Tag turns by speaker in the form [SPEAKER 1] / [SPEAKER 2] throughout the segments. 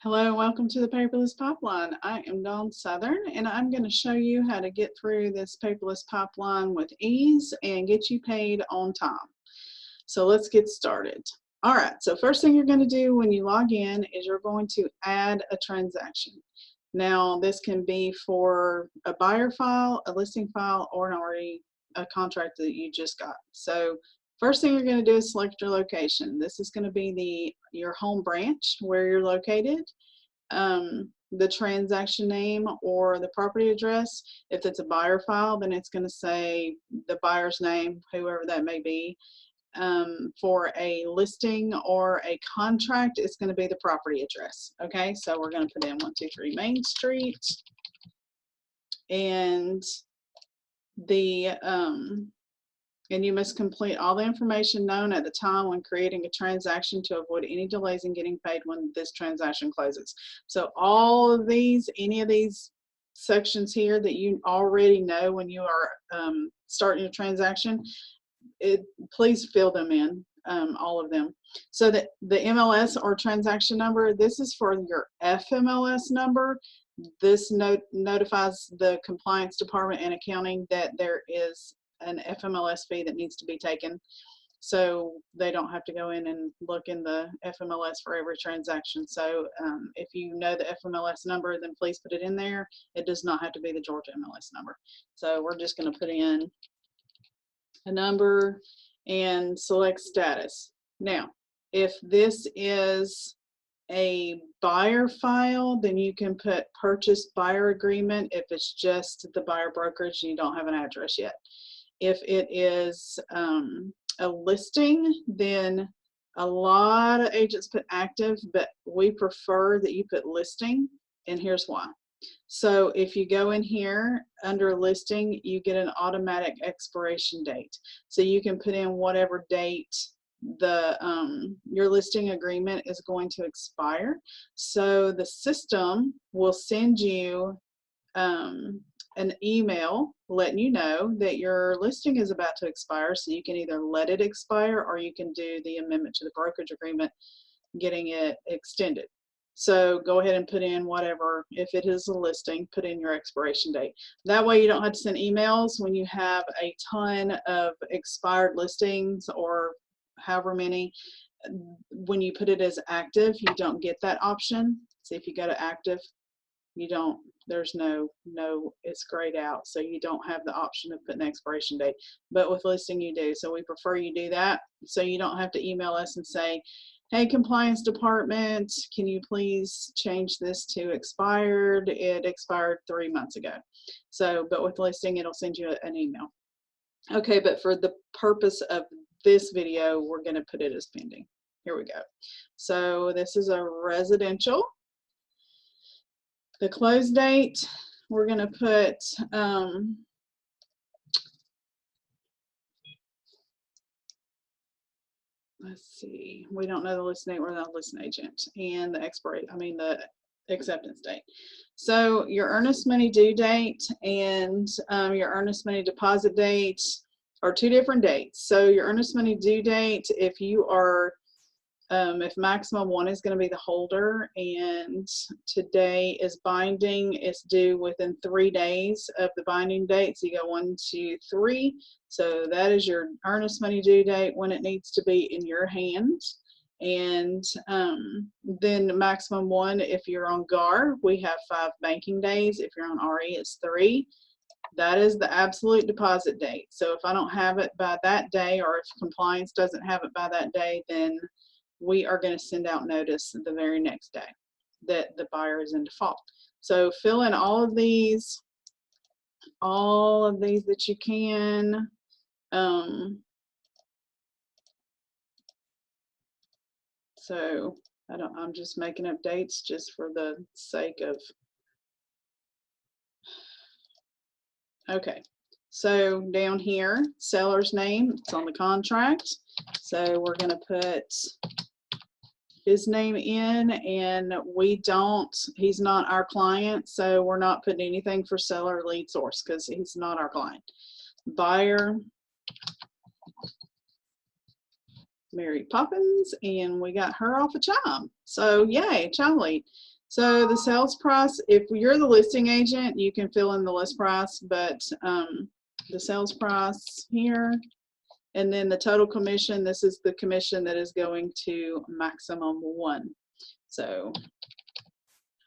[SPEAKER 1] Hello and welcome to the Paperless Pipeline. I am Dawn Southern and I'm going to show you how to get through this paperless pipeline with ease and get you paid on time. So let's get started. All right, so first thing you're going to do when you log in is you're going to add a transaction. Now this can be for a buyer file, a listing file, or a contract that you just got. So first thing you're going to do is select your location. This is going to be your home branch where you're located, the transaction name or the property address. If it's a buyer file, then it's going to say the buyer's name, whoever that may be. For a listing or a contract, it's going to be the property address. Okay, so we're going to put in 123 Main Street, and you must complete all the information known at the time when creating a transaction to avoid any delays in getting paid when this transaction closes. So all of these, any of these sections here that you already know when you are starting a transaction, please fill them in, all of them. So that the MLS or transaction number, this is for your FMLS number. This notifies the compliance department and accounting that there is an FMLS fee that needs to be taken, so they don't have to go in and look in the FMLS for every transaction. So if you know the FMLS number, then please put it in there. It does not have to be the Georgia MLS number. So we're just going to put in a number and select status. Now, if this is a buyer file, then you can put purchase buyer agreement if it's just the buyer brokerage and you don't have an address yet. If it is a listing, then a lot of agents put active, but we prefer that you put listing, and here's why. So if you go in here under listing, you get an automatic expiration date. So you can put in whatever date your listing agreement is going to expire. So the system will send you an email letting you know that your listing is about to expire, so you can either let it expire or you can do the amendment to the brokerage agreement, getting it extended. So go ahead and put in whatever, if it is a listing, put in your expiration date. That way you don't have to send emails when you have a ton of expired listings or however many. When you put it as active, you don't get that option. So if you go to active, you don't, there's no, it's grayed out, so you don't have the option of putting the expiration date. But with listing you do, so we prefer you do that, so you don't have to email us and say, hey, compliance department, can you please change this to expired? It expired 3 months ago. So, but with listing, it'll send you an email. Okay, but for the purpose of this video, we're going to put it as pending. Here we go. So this is a residential. The close date, we're going to put let's see, we don't know the list date or the list agent, and the the acceptance date. So your earnest money due date and your earnest money deposit date are two different dates. So your earnest money due date, if you are if Maximum One is going to be the holder and today is binding, it's due within 3 days of the binding date. So you go 1, 2, 3. So that is your earnest money due date when it needs to be in your hand. And then Maximum One, if you're on GAR, we have 5 banking days. If you're on RE, it's 3. That is the absolute deposit date. So if I don't have it by that day, or if compliance doesn't have it by that day, then we are going to send out notice the very next day that the buyer is in default. So fill in all of these that you can. So I'm just making up dates just for the sake of. Okay, so down here, seller's name, it's on the contract. So we're going to put his name in, and he's not our client, so we're not putting anything for seller lead source because he's not our client. Buyer, Mary Poppins, and we got her off a chime. So yay, chime lead. So the sales price, if you're the listing agent, you can fill in the list price, but the sales price here, and then the total commission, this is the commission that is going to Maximum One. So,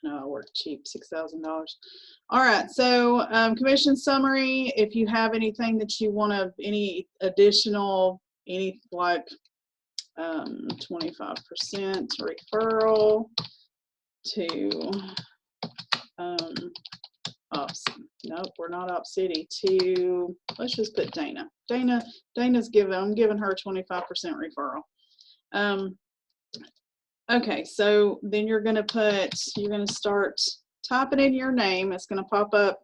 [SPEAKER 1] no, I work cheap, $6,000. All right, so commission summary, if you have anything that you want to, any additional, any like 25% referral to nope, we're not Op City, to, let's just put Dana. Dana's giving, I'm giving her 25% referral. Okay, so then you're gonna start typing in your name. It's gonna pop up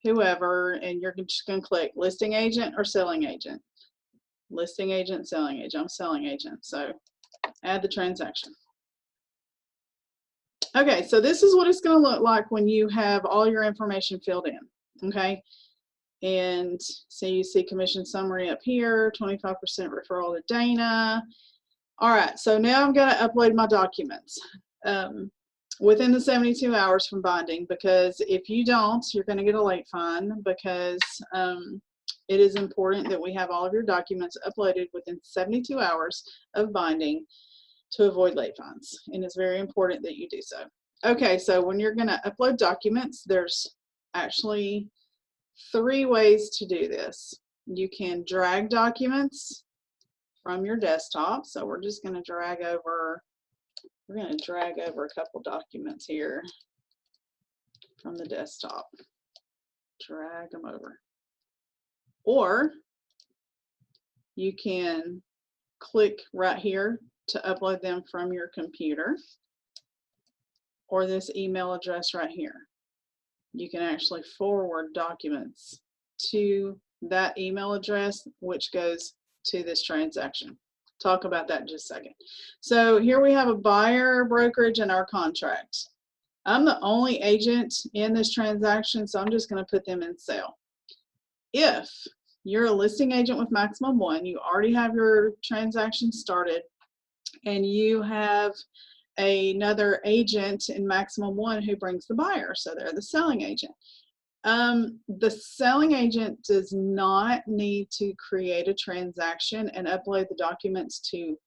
[SPEAKER 1] whoever, and you're just gonna click listing agent or selling agent. Listing agent, selling agent. I'm selling agent, so add the transaction. Okay, so this is what it's going to look like when you have all your information filled in, okay? And so you see commission summary up here, 25% referral to Dana. All right, so now I'm going to upload my documents within the 72 hours from binding, because if you don't, you're going to get a late fine, because it is important that we have all of your documents uploaded within 72 hours of binding to avoid late fines, and it's very important that you do so. Okay, so when you're going to upload documents, there's actually 3 ways to do this. You can drag documents from your desktop, so we're just going to drag over, a couple documents here from the desktop. Drag them over. Or you can click right here to upload them from your computer, or this email address right here. You can actually forward documents to that email address, which goes to this transaction. Talk about that in just a second. So here we have a buyer, brokerage, and our contract. I'm the only agent in this transaction, so I'm just going to put them in sale. If you're a listing agent with Maximum One, you already have your transaction started, and you have another agent in Maximum One who brings the buyer, so they're the selling agent. The selling agent does not need to create a transaction and upload the documents to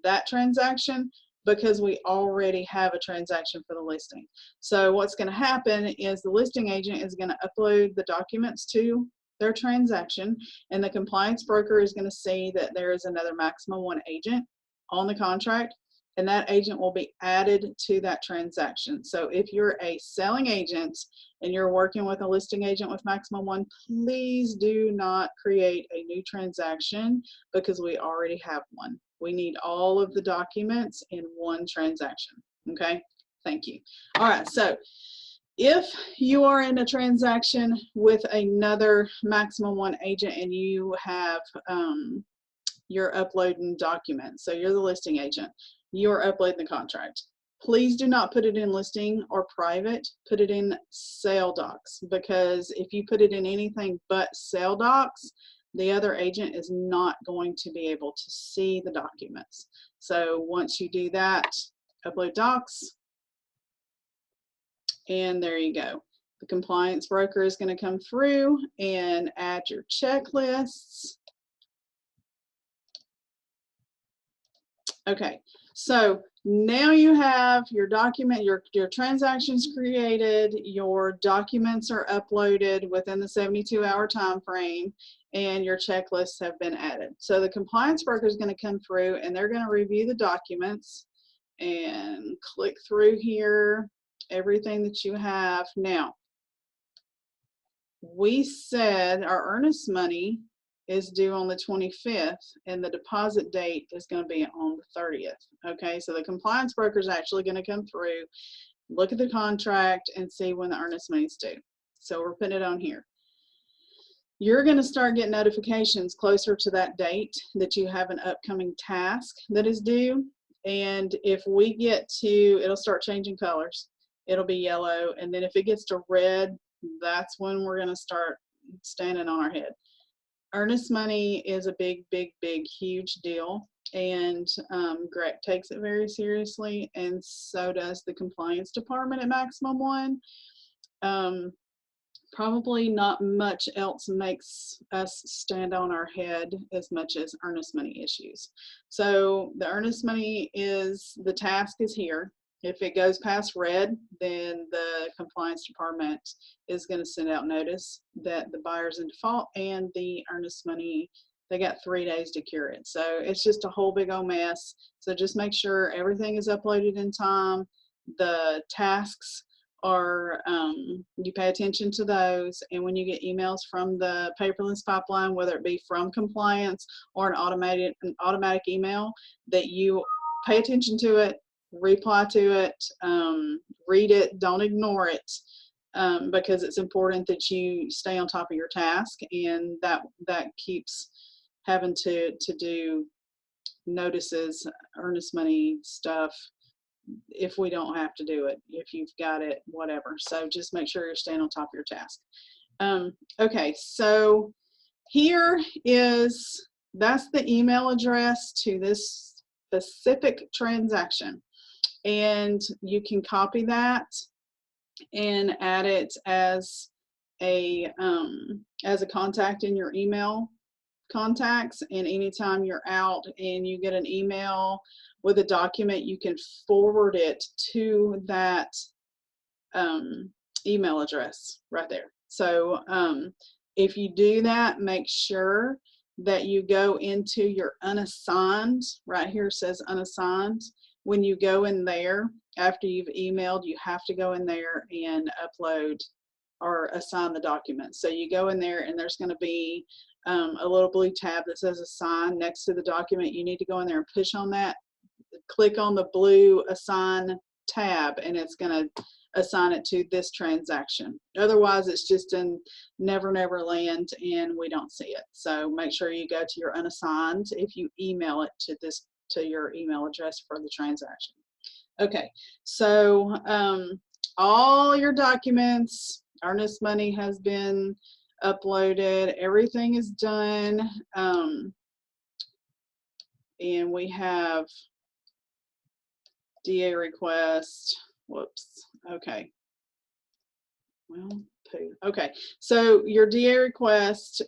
[SPEAKER 1] that transaction, because we already have a transaction for the listing. So what's going to happen is the listing agent is going to upload the documents to their transaction, and the compliance broker is going to see that there is another Maximum One agent on the contract, and that agent will be added to that transaction. So if you're a selling agent and you're working with a listing agent with Maximum One, please do not create a new transaction, because we already have one. We need all of the documents in one transaction. Okay, thank you. All right, so if you are in a transaction with another Maximum One agent and you have you're uploading documents, so you're the listing agent, you're uploading the contract, please do not put it in listing or private. Put it in sale docs, because if you put it in anything but sale docs, the other agent is not going to be able to see the documents. So once you do that, upload docs, and there you go. The compliance broker is going to come through and add your checklists. Okay, so now you have your document, your transactions created, your documents are uploaded within the 72-hour time frame, and your checklists have been added. So the compliance broker is going to come through and they're going to review the documents and click through here, everything that you have. Now, we said our earnest money is due on the 25th, and the deposit date is going to be on the 30th. Okay, so the compliance broker is actually going to come through, look at the contract, and see when the earnest money is due. So we're putting it on here. You're going to start getting notifications closer to that date that you have an upcoming task that is due. And if we get to, it'll start changing colors. It'll be yellow, and then if it gets to red, that's when we're going to start standing on our head. Earnest money is a big, big, big, huge deal. and Greg takes it very seriously, and so does the compliance department at Maximum One. Probably not much else makes us stand on our head as much as earnest money issues. So the earnest money is, the task is here. If it goes past red, then the compliance department is going to send out notice that the buyer's in default, and the earnest money, they got 3 days to cure it. So it's just a whole big old mess. So just make sure everything is uploaded in time. The tasks are, you pay attention to those, and when you get emails from the paperless pipeline, whether it be from compliance or an automatic email, that you pay attention to it, reply to it, read it, don't ignore it, because it's important that you stay on top of your task, and that keeps having to do notices, earnest money stuff, if we don't have to do it, if you've got it, whatever. So just make sure you're staying on top of your task. Okay, so here is, that's the email address to this specific transaction, and you can copy that and add it as a contact in your email contacts, and anytime you're out and you get an email with a document, you can forward it to that email address right there. So if you do that, make sure that you go into your unassigned, right here says unassigned. When you go in there, after you've emailed, you have to go in there and upload or assign the document. So you go in there, and there's going to be a little blue tab that says assign next to the document. You need to go in there and push on that, click on the blue assign tab, and it's going to assign it to this transaction. Otherwise, it's just in never land, and we don't see it. So make sure you go to your unassigned if you email it to your email address for the transaction. Okay, so all your documents, earnest money has been uploaded, everything is done, and we have DA request. Whoops. Okay. Well, okay. So your DA request,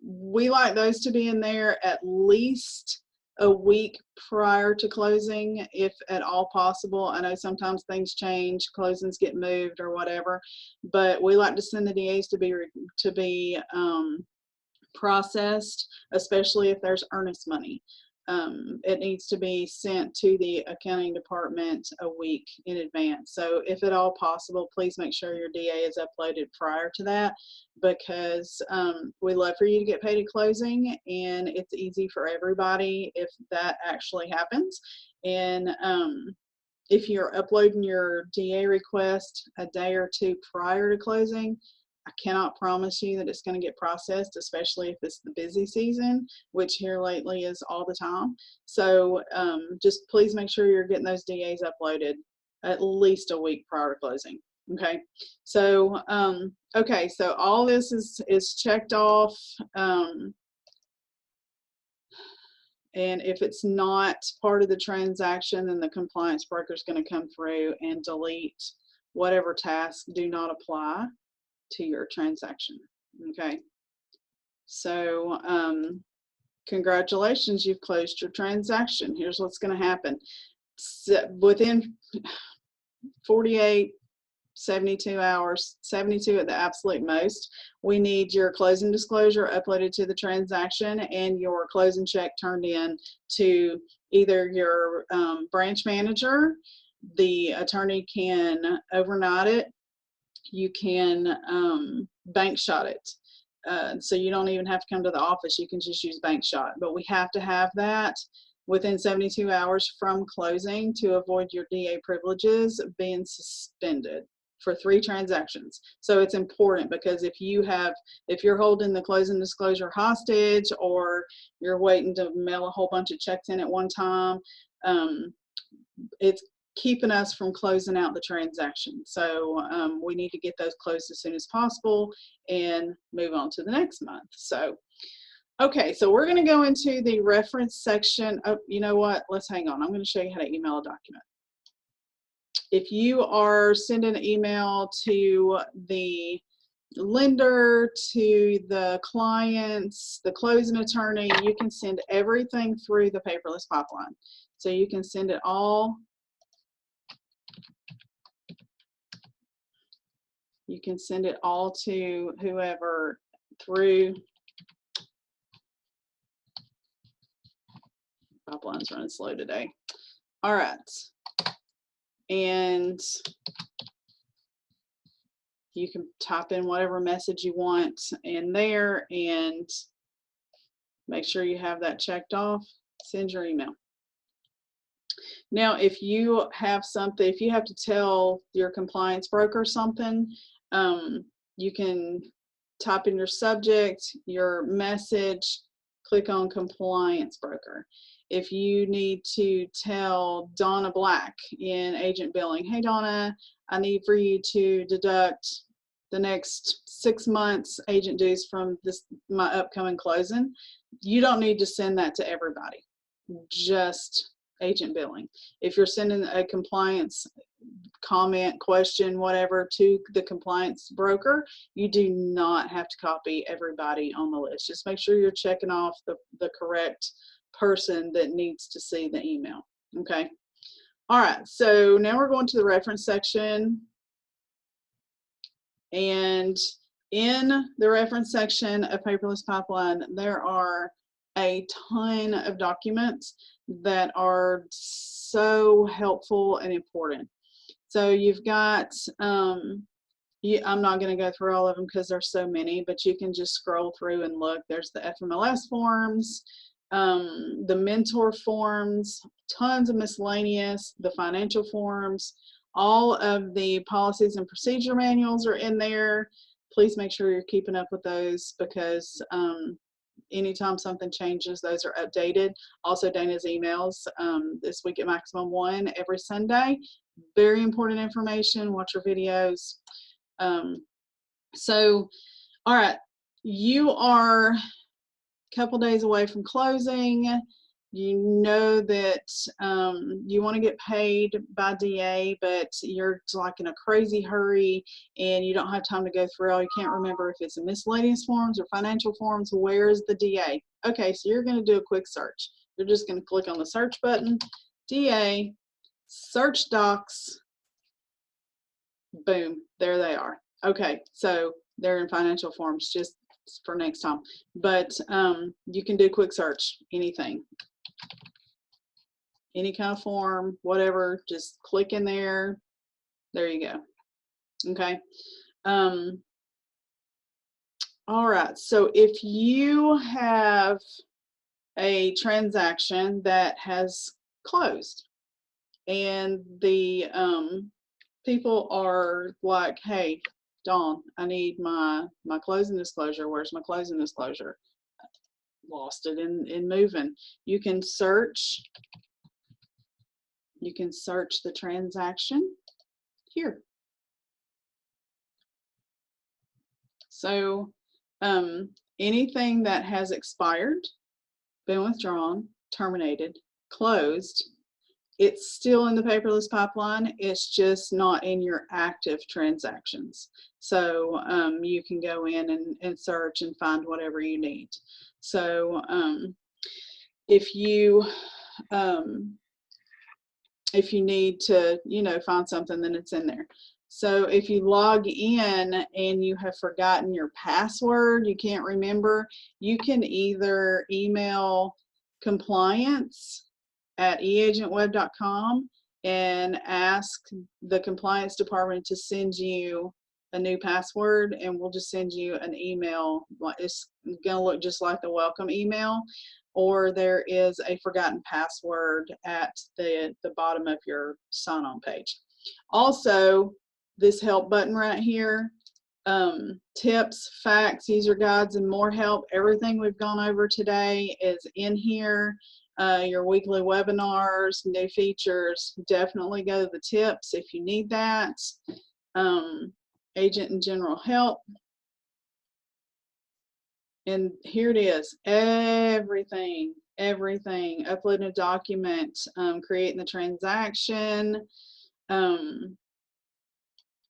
[SPEAKER 1] we like those to be in there at least a week prior to closing, if at all possible. I know sometimes things change, closings get moved or whatever, but we like to send the DAs to be processed, especially if there's earnest money. It needs to be sent to the accounting department a week in advance. So if at all possible, please make sure your DA is uploaded prior to that, because we love for you to get paid at closing, and it's easy for everybody if that actually happens. And if you're uploading your DA request a day or two prior to closing, I cannot promise you that it's going to get processed, especially if it's the busy season, which here lately is all the time. So just please make sure you're getting those DAs uploaded at least a week prior to closing. Okay, so okay, so all this is checked off, and if it's not part of the transaction, then the compliance broker is going to come through and delete whatever tasks do not apply to your transaction. Okay, so congratulations, you've closed your transaction. Here's what's going to happen. So within 48, 72 hours, 72 at the absolute most, we need your closing disclosure uploaded to the transaction and your closing check turned in to either your branch manager. The attorney can overnight it. You can bank shot it. So you don't even have to come to the office. You can just use bank shot. But we have to have that within 72 hours from closing to avoid your DA privileges being suspended for 3 transactions. So it's important, because if you're holding the closing disclosure hostage, or you're waiting to mail a whole bunch of checks in at one time, it's keeping us from closing out the transaction. So we need to get those closed as soon as possible and move on to the next month. So Okay, so we're going to go into the reference section. Oh, you know what? Let's hang on. I'm going to show you how to email a document. If you are sending an email to the lender, to the clients, the closing attorney, you can send everything through the paperless pipeline. So you can send it all. You can send it all to whoever through. Pipeline's running slow today. All right. And you can type in whatever message you want in there and make sure you have that checked off. Send your email. Now, if you have something, if you have to tell your compliance broker something, you can type in your subject, your message, click on compliance broker. If you need to tell Donna Black in agent billing, hey Donna, I need for you to deduct the next 6 months agent dues from my upcoming closing, you don't need to send that to everybody, just agent billing. If you're sending a compliance comment, question, whatever to the compliance broker, you do not have to copy everybody on the list. Just make sure you're checking off the correct person that needs to see the email. Okay. All right. So now we're going to the reference section. And in the reference section of Paperless Pipeline, there are a ton of documents that are so helpful and important. So you've got, I'm not going to go through all of them because there's so many, but you can just scroll through and look. There's the FMLS forms, the mentor forms, tons of miscellaneous, the financial forms, all of the policies and procedure manuals are in there. Please make sure you're keeping up with those because anytime something changes, those are updated. Also, Dana's emails this week at Maximum One every Sunday. Very important information. Watch your videos. So, all right, you are a couple days away from closing. You know that you want to get paid by DA, but you're like in a crazy hurry and you don't have time to go through all. You can't remember if it's a miscellaneous forms or financial forms. Where's the DA? Okay, so you're going to do a quick search. You're just going to click on the search button, DA, search docs, boom, there they are. Okay, so they're in financial forms just for next time. But you can do quick search, anything. Any kind of form, whatever, just click in there. There you go. Okay. All right. So if you have a transaction that has closed and the people are like, hey, Dawn, I need my closing disclosure. Where's my closing disclosure? Lost it in moving. You can search. You can search the transaction here. So anything that has expired, been withdrawn, terminated, closed, it's still in the paperless pipeline. It's just not in your active transactions. So you can go in and search and find whatever you need. So if you need to, find something, then it's in there. So if you log in and you have forgotten your password, you can't remember, you can either email compliance@eagentweb.com and ask the compliance department to send you a new password, and we'll just send you an email. It's going to look just like the welcome email, or there is a forgotten password at the bottom of your sign-on page. Also, this help button right here, tips, facts, user guides, and more help. Everything we've gone over today is in here. Your weekly webinars, new features, definitely go to the tips if you need that. Agent and general help. And here it is, everything, uploading a document, creating the transaction,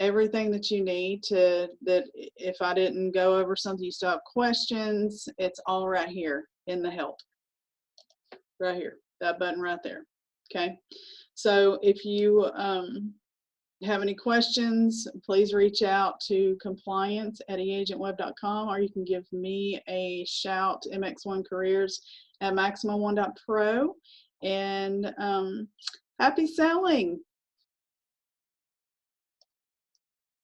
[SPEAKER 1] everything that you need that if I didn't go over something, you still have questions, it's all right here in the help, right here, that button right there, okay? So if you have any questions, please reach out to compliance@eagentweb.com, or you can give me a shout, MX1 Careers at maximum1.pro. And happy selling.